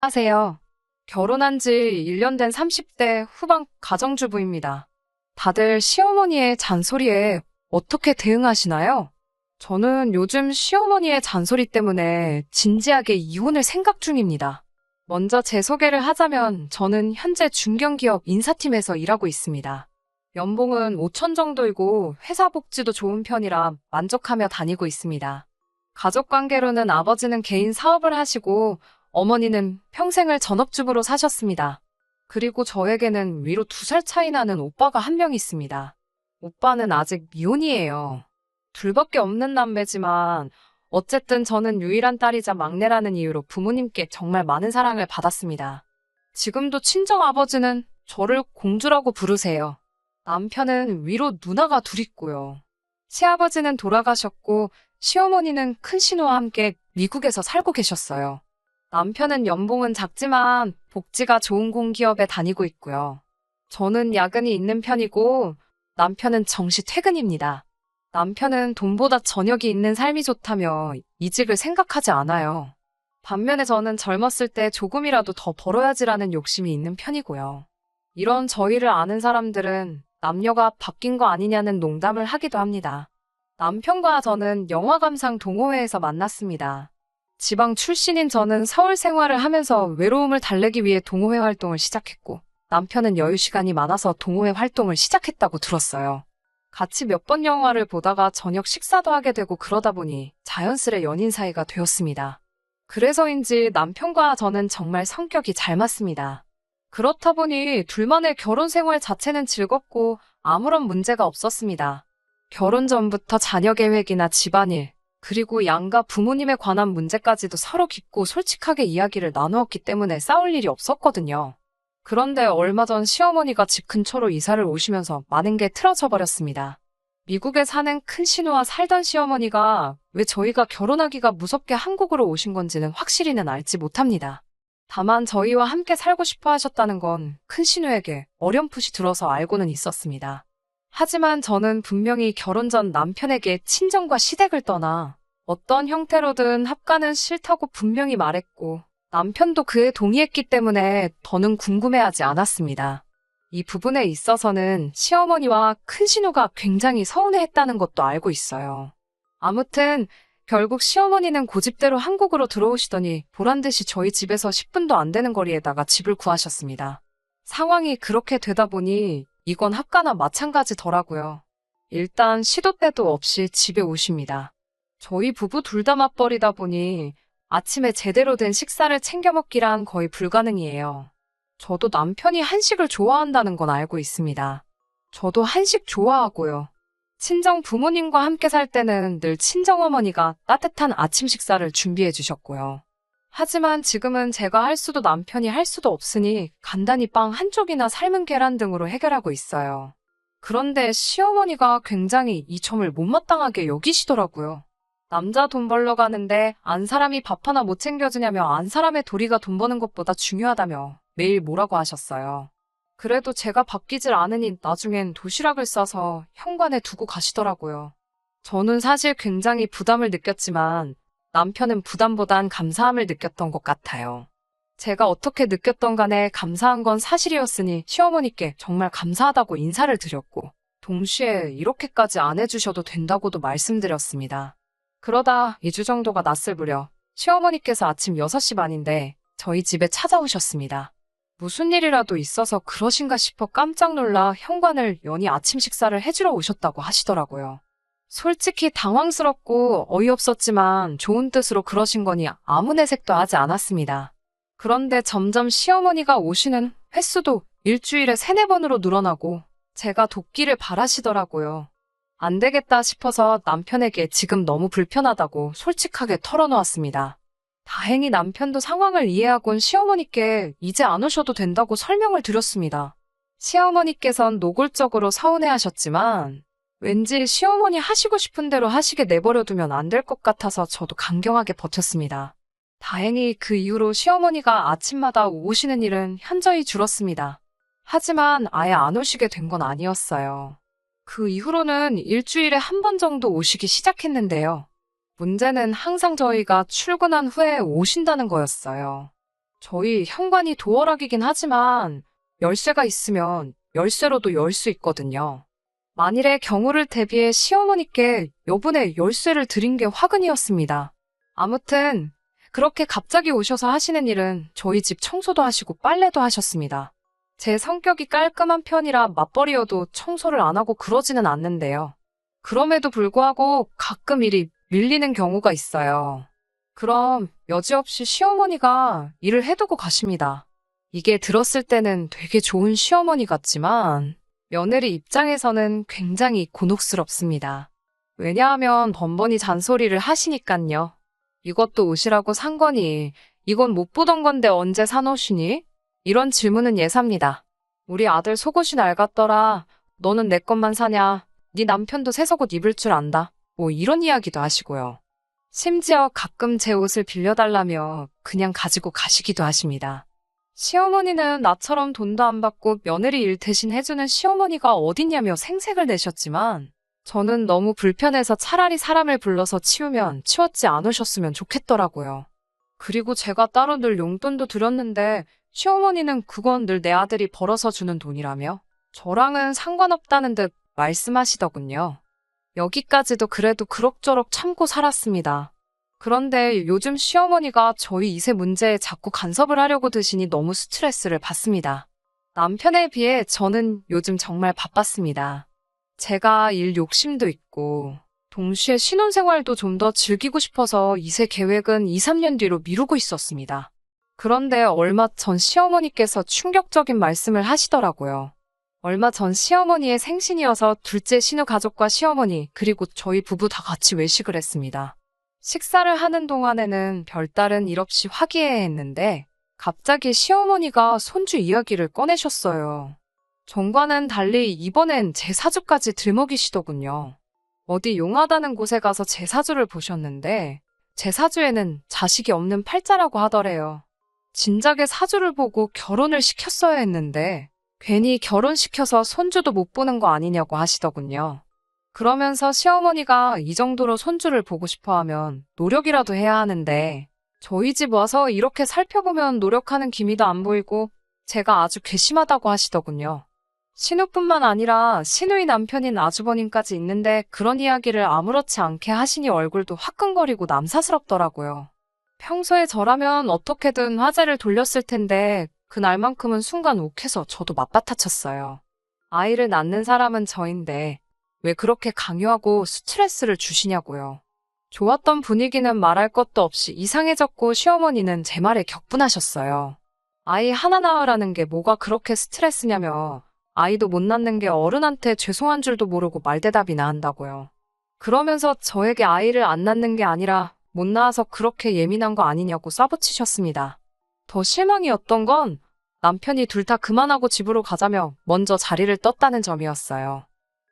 안녕하세요. 결혼한 지 1년 된 30대 후반 가정주부입니다. 다들 시어머니의 잔소리에 어떻게 대응하시나요? 저는 요즘 시어머니의 잔소리 때문에 진지하게 이혼을 생각 중입니다. 먼저 제 소개를 하자면 저는 현재 중견기업 인사팀에서 일하고 있습니다. 연봉은 5천 정도이고 회사 복지도 좋은 편이라 만족하며 다니고 있습니다. 가족 관계로는 아버지는 개인 사업을 하시고 어머니는 평생을 전업주부로 사셨습니다. 그리고 저에게는 위로 2살 차이 나는 오빠가 한 명 있습니다. 오빠는 아직 미혼이에요. 둘밖에 없는 남매지만 어쨌든 저는 유일한 딸이자 막내라는 이유로 부모님께 정말 많은 사랑을 받았습니다. 지금도 친정아버지는 저를 공주라고 부르세요. 남편은 위로 누나가 둘 있고요. 시아버지는 돌아가셨고 시어머니는 큰 신우와 함께 미국에서 살고 계셨어요. 남편은 연봉은 작지만 복지가 좋은 공기업에 다니고 있고요. 저는 야근이 있는 편이고 남편은 정시 퇴근입니다. 남편은 돈보다 저녁이 있는 삶이 좋다며 이직을 생각하지 않아요. 반면에 저는 젊었을 때 조금이라도 더 벌어야지라는 욕심이 있는 편이고요. 이런 저희를 아는 사람들은 남녀가 바뀐 거 아니냐는 농담을 하기도 합니다. 남편과 저는 영화감상 동호회에서 만났습니다. 지방 출신인 저는 서울 생활을 하면서 외로움을 달래기 위해 동호회 활동을 시작했고 남편은 여유 시간이 많아서 동호회 활동을 시작했다고 들었어요. 같이 몇 번 영화를 보다가 저녁 식사도 하게 되고 그러다 보니 자연스레 연인 사이가 되었습니다. 그래서인지 남편과 저는 정말 성격이 잘 맞습니다. 그렇다 보니 둘만의 결혼 생활 자체는 즐겁고 아무런 문제가 없었습니다. 결혼 전부터 자녀 계획이나 집안일, 그리고 양가 부모님에 관한 문제까지도 서로 깊고 솔직하게 이야기를 나누었기 때문에 싸울 일이 없었거든요. 그런데 얼마 전 시어머니가 집 근처로 이사를 오시면서 많은 게 틀어져 버렸습니다. 미국에 사는 큰 신우와 살던 시어머니가 왜 저희가 결혼하기가 무섭게 한국으로 오신 건지는 확실히는 알지 못합니다. 다만 저희와 함께 살고 싶어 하셨다는 건 큰 신우에게 어렴풋이 들어서 알고는 있었습니다. 하지만 저는 분명히 결혼 전 남편에게 친정과 시댁을 떠나 어떤 형태로든 합가는 싫다고 분명히 말했고 남편도 그에 동의했기 때문에 더는 궁금해하지 않았습니다. 이 부분에 있어서는 시어머니와 큰 신우가 굉장히 서운해했다는 것도 알고 있어요. 아무튼 결국 시어머니는 고집대로 한국으로 들어오시더니 보란듯이 저희 집에서 10분도 안 되는 거리에다가 집을 구하셨습니다. 상황이 그렇게 되다 보니 이건 합가나 마찬가지더라고요. 일단 시도 때도 없이 집에 오십니다. 저희 부부 둘 다 맞벌이다 보니 아침에 제대로 된 식사를 챙겨 먹기란 거의 불가능이에요. 저도 남편이 한식을 좋아한다는 건 알고 있습니다. 저도 한식 좋아하고요. 친정 부모님과 함께 살 때는 늘 친정어머니가 따뜻한 아침 식사를 준비해 주셨고요. 하지만 지금은 제가 할 수도 남편이 할 수도 없으니 간단히 빵 한쪽이나 삶은 계란 등으로 해결하고 있어요. 그런데 시어머니가 굉장히 이 점을 못마땅하게 여기시더라고요. 남자 돈 벌러 가는데 안 사람이 밥 하나 못 챙겨주냐며 안 사람의 도리가 돈 버는 것보다 중요하다며 매일 뭐라고 하셨어요. 그래도 제가 바뀌질 않으니 나중엔 도시락을 싸서 현관에 두고 가시더라고요. 저는 사실 굉장히 부담을 느꼈지만 남편은 부담보단 감사함을 느꼈던 것 같아요. 제가 어떻게 느꼈던 간에 감사한 건 사실이었으니 시어머니께 정말 감사하다고 인사를 드렸고 동시에 이렇게까지 안 해주셔도 된다고도 말씀드렸습니다. 그러다 2주 정도가 났을 무렵 시어머니께서 아침 6시 반인데 저희 집에 찾아오셨습니다. 무슨 일이라도 있어서 그러신가 싶어 깜짝 놀라 현관을 여니 아침 식사를 해주러 오셨다고 하시더라고요. 솔직히 당황스럽고 어이없었지만 좋은 뜻으로 그러신 거니 아무 내색도 하지 않았습니다. 그런데 점점 시어머니가 오시는 횟수도 일주일에 3-4번으로 늘어나고 제가 돕기를 바라시더라고요. 안 되겠다 싶어서 남편에게 지금 너무 불편하다고 솔직하게 털어놓았습니다. 다행히 남편도 상황을 이해하곤 시어머니께 이제 안 오셔도 된다고 설명을 드렸습니다. 시어머니께선 노골적으로 서운해하셨지만 왠지 시어머니 하시고 싶은 대로 하시게 내버려두면 안 될 것 같아서 저도 강경하게 버텼습니다. 다행히 그 이후로 시어머니가 아침마다 오시는 일은 현저히 줄었습니다. 하지만 아예 안 오시게 된 건 아니었어요. 그 이후로는 일주일에 1번 정도 오시기 시작했는데요. 문제는 항상 저희가 출근한 후에 오신다는 거였어요. 저희 현관이 도어락이긴 하지만 열쇠가 있으면 열쇠로도 열 수 있거든요. 만일의 경우를 대비해 시어머니께 요번에 열쇠를 드린 게 화근이었습니다. 아무튼 그렇게 갑자기 오셔서 하시는 일은 저희 집 청소도 하시고 빨래도 하셨습니다. 제 성격이 깔끔한 편이라 맞벌이여도 청소를 안 하고 그러지는 않는데요. 그럼에도 불구하고 가끔 일이 밀리는 경우가 있어요. 그럼 여지없이 시어머니가 일을 해두고 가십니다. 이게 들었을 때는 되게 좋은 시어머니 같지만 며느리 입장에서는 굉장히 곤혹스럽습니다. 왜냐하면 번번이 잔소리를 하시니깐요. 이것도 옷이라고 산 거니? 이건 못 보던 건데 언제 산 옷이니? 이런 질문은 예사입니다. 우리 아들 속옷이 낡았더라. 너는 내 것만 사냐? 네 남편도 새 속옷 입을 줄 안다. 뭐 이런 이야기도 하시고요. 심지어 가끔 제 옷을 빌려달라며 그냥 가지고 가시기도 하십니다. 시어머니는 나처럼 돈도 안 받고 며느리 일 대신 해주는 시어머니가 어딨냐며 생색을 내셨지만 저는 너무 불편해서 차라리 사람을 불러서 치우면 치웠지 않으셨으면 좋겠더라고요. 그리고 제가 따로 늘 용돈도 드렸는데 시어머니는 그건 늘 내 아들이 벌어서 주는 돈이라며 저랑은 상관없다는 듯 말씀하시더군요. 여기까지도 그래도 그럭저럭 참고 살았습니다. 그런데 요즘 시어머니가 저희 2세 문제에 자꾸 간섭을 하려고 드시니 너무 스트레스를 받습니다. 남편에 비해 저는 요즘 정말 바빴습니다. 제가 일 욕심도 있고 동시에 신혼생활도 좀 더 즐기고 싶어서 2세 계획은 2, 3년 뒤로 미루고 있었습니다. 그런데 얼마 전 시어머니께서 충격적인 말씀을 하시더라고요. 얼마 전 시어머니의 생신이어서 둘째 신우 가족과 시어머니 그리고 저희 부부 다 같이 외식을 했습니다. 식사를 하는 동안에는 별다른 일 없이 화기애애했는데 갑자기 시어머니가 손주 이야기를 꺼내셨어요. 전과는 달리 이번엔 제 사주까지 들먹이시더군요. 어디 용하다는 곳에 가서 제 사주를 보셨는데 제 사주에는 자식이 없는 팔자라고 하더래요. 진작에 사주를 보고 결혼을 시켰어야 했는데 괜히 결혼시켜서 손주도 못 보는 거 아니냐고 하시더군요. 그러면서 시어머니가 이 정도로 손주를 보고 싶어 하면 노력이라도 해야 하는데 저희 집 와서 이렇게 살펴보면 노력하는 기미도 안 보이고 제가 아주 괘씸하다고 하시더군요. 신우뿐만 아니라 신우의 남편인 아주버님까지 있는데 그런 이야기를 아무렇지 않게 하시니 얼굴도 화끈거리고 남사스럽더라고요. 평소에 저라면 어떻게든 화제를 돌렸을 텐데 그날만큼은 순간 욱해서 저도 맞받아쳤어요. 아이를 낳는 사람은 저인데 왜 그렇게 강요하고 스트레스를 주시냐고요. 좋았던 분위기는 말할 것도 없이 이상해졌고 시어머니는 제 말에 격분하셨어요. 아이 하나 낳으라는 게 뭐가 그렇게 스트레스냐며 아이도 못 낳는 게 어른한테 죄송한 줄도 모르고 말대답이나 한다고요. 그러면서 저에게 아이를 안 낳는 게 아니라 못 낳아서 그렇게 예민한 거 아니냐고 싸붙이셨습니다. 더 실망이었던 건 남편이 둘 다 그만하고 집으로 가자며 먼저 자리를 떴다는 점이었어요.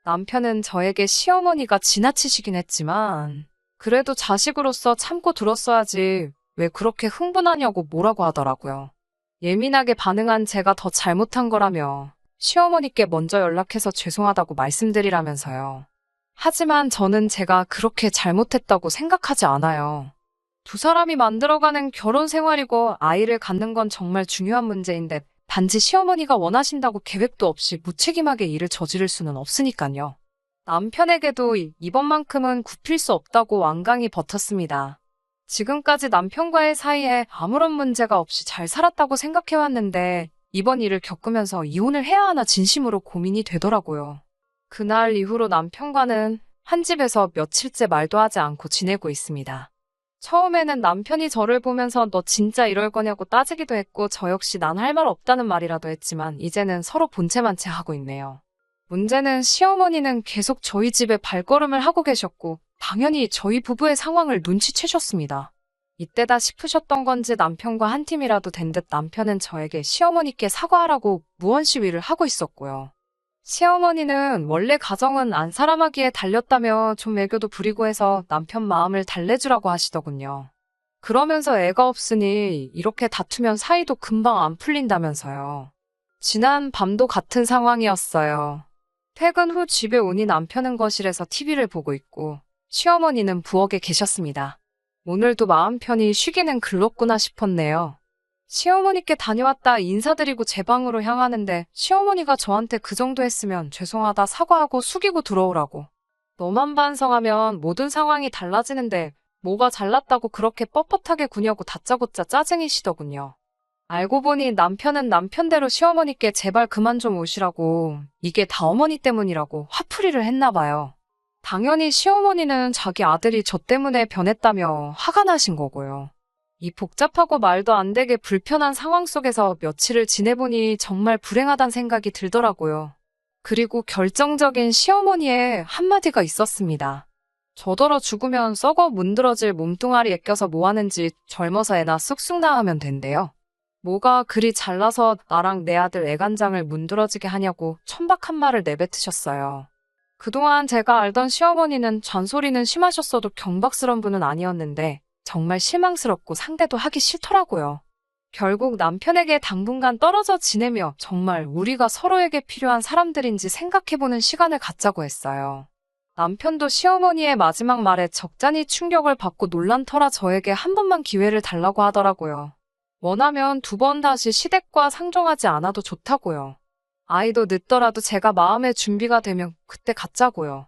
남편은 저에게 시어머니가 지나치시긴 했지만 그래도 자식으로서 참고 들었어야지 왜 그렇게 흥분하냐고 뭐라고 하더라고요. 예민하게 반응한 제가 더 잘못한 거라며 시어머니께 먼저 연락해서 죄송하다고 말씀드리라면서요. 하지만 저는 제가 그렇게 잘못했다고 생각하지 않아요. 두 사람이 만들어가는 결혼 생활이고 아이를 갖는 건 정말 중요한 문제인데 단지 시어머니가 원하신다고 계획도 없이 무책임하게 일을 저지를 수는 없으니까요. 남편에게도 이번만큼은 굽힐 수 없다고 완강히 버텼습니다. 지금까지 남편과의 사이에 아무런 문제가 없이 잘 살았다고 생각해왔는데 이번 일을 겪으면서 이혼을 해야 하나 진심으로 고민이 되더라고요. 그날 이후로 남편과는 한 집에서 며칠째 말도 하지 않고 지내고 있습니다. 처음에는 남편이 저를 보면서 너 진짜 이럴 거냐고 따지기도 했고 저 역시 난 할 말 없다는 말이라도 했지만 이제는 서로 본체만 채 하고 있네요. 문제는 시어머니는 계속 저희 집에 발걸음을 하고 계셨고 당연히 저희 부부의 상황을 눈치채셨습니다. 이때다 싶으셨던 건지 남편과 한 팀이라도 된 듯 남편은 저에게 시어머니께 사과하라고 무언 시위를 하고 있었고요. 시어머니는 원래 가정은 안 사람하기에 달렸다며 좀 애교도 부리고 해서 남편 마음을 달래주라고 하시더군요. 그러면서 애가 없으니 이렇게 다투면 사이도 금방 안 풀린다면서요. 지난 밤도 같은 상황이었어요. 퇴근 후 집에 오니 남편은 거실에서 TV를 보고 있고 시어머니는 부엌에 계셨습니다. 오늘도 마음 편히 쉬기는 글렀구나 싶었네요. 시어머니께 다녀왔다 인사드리고 제 방으로 향하는데 시어머니가 저한테 그 정도 했으면 죄송하다 사과하고 숙이고 들어오라고. 너만 반성하면 모든 상황이 달라지는데 뭐가 잘났다고 그렇게 뻣뻣하게 구냐고 다짜고짜 짜증이시더군요. 알고 보니 남편은 남편대로 시어머니께 제발 그만 좀 오시라고 이게 다 어머니 때문이라고 화풀이를 했나 봐요. 당연히 시어머니는 자기 아들이 저 때문에 변했다며 화가 나신 거고요. 이 복잡하고 말도 안 되게 불편한 상황 속에서 며칠을 지내보니 정말 불행하단 생각이 들더라고요. 그리고 결정적인 시어머니의 한마디가 있었습니다. 저더러 죽으면 썩어 문드러질 몸뚱아리에 껴서 뭐하는지 젊어서 애나 쑥쑥 낳으면 된대요. 뭐가 그리 잘나서 나랑 내 아들 애간장을 문드러지게 하냐고 천박한 말을 내뱉으셨어요. 그동안 제가 알던 시어머니는 잔소리는 심하셨어도 경박스런 분은 아니었는데 정말 실망스럽고 상대도 하기 싫더라고요. 결국 남편에게 당분간 떨어져 지내며 정말 우리가 서로에게 필요한 사람들인지 생각해보는 시간을 갖자고 했어요. 남편도 시어머니의 마지막 말에 적잖이 충격을 받고 놀란 터라 저에게 한 번만 기회를 달라고 하더라고요. 원하면 2번 다시 시댁과 상종하지 않아도 좋다고요. 아이도 늦더라도 제가 마음의 준비가 되면 그때 갖자고요.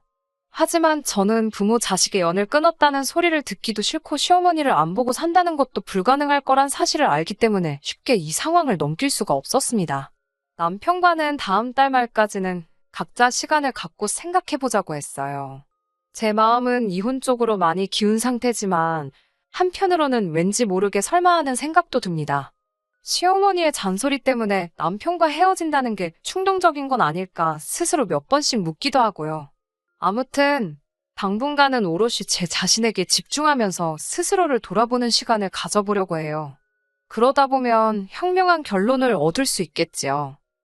하지만 저는 부모 자식의 연을 끊었다는 소리를 듣기도 싫고 시어머니를 안 보고 산다는 것도 불가능할 거란 사실을 알기 때문에 쉽게 이 상황을 넘길 수가 없었습니다. 남편과는 다음 달 말까지는 각자 시간을 갖고 생각해보자고 했어요. 제 마음은 이혼 쪽으로 많이 기운 상태지만 한편으로는 왠지 모르게 설마 하는 생각도 듭니다. 시어머니의 잔소리 때문에 남편과 헤어진다는 게 충동적인 건 아닐까 스스로 몇 번씩 묻기도 하고요. 아무튼 당분간은 오롯이 제 자신에게 집중하면서 스스로를 돌아보는 시간을 가져보려고 해요. 그러다 보면 현명한 결론을 얻을 수 있겠지요.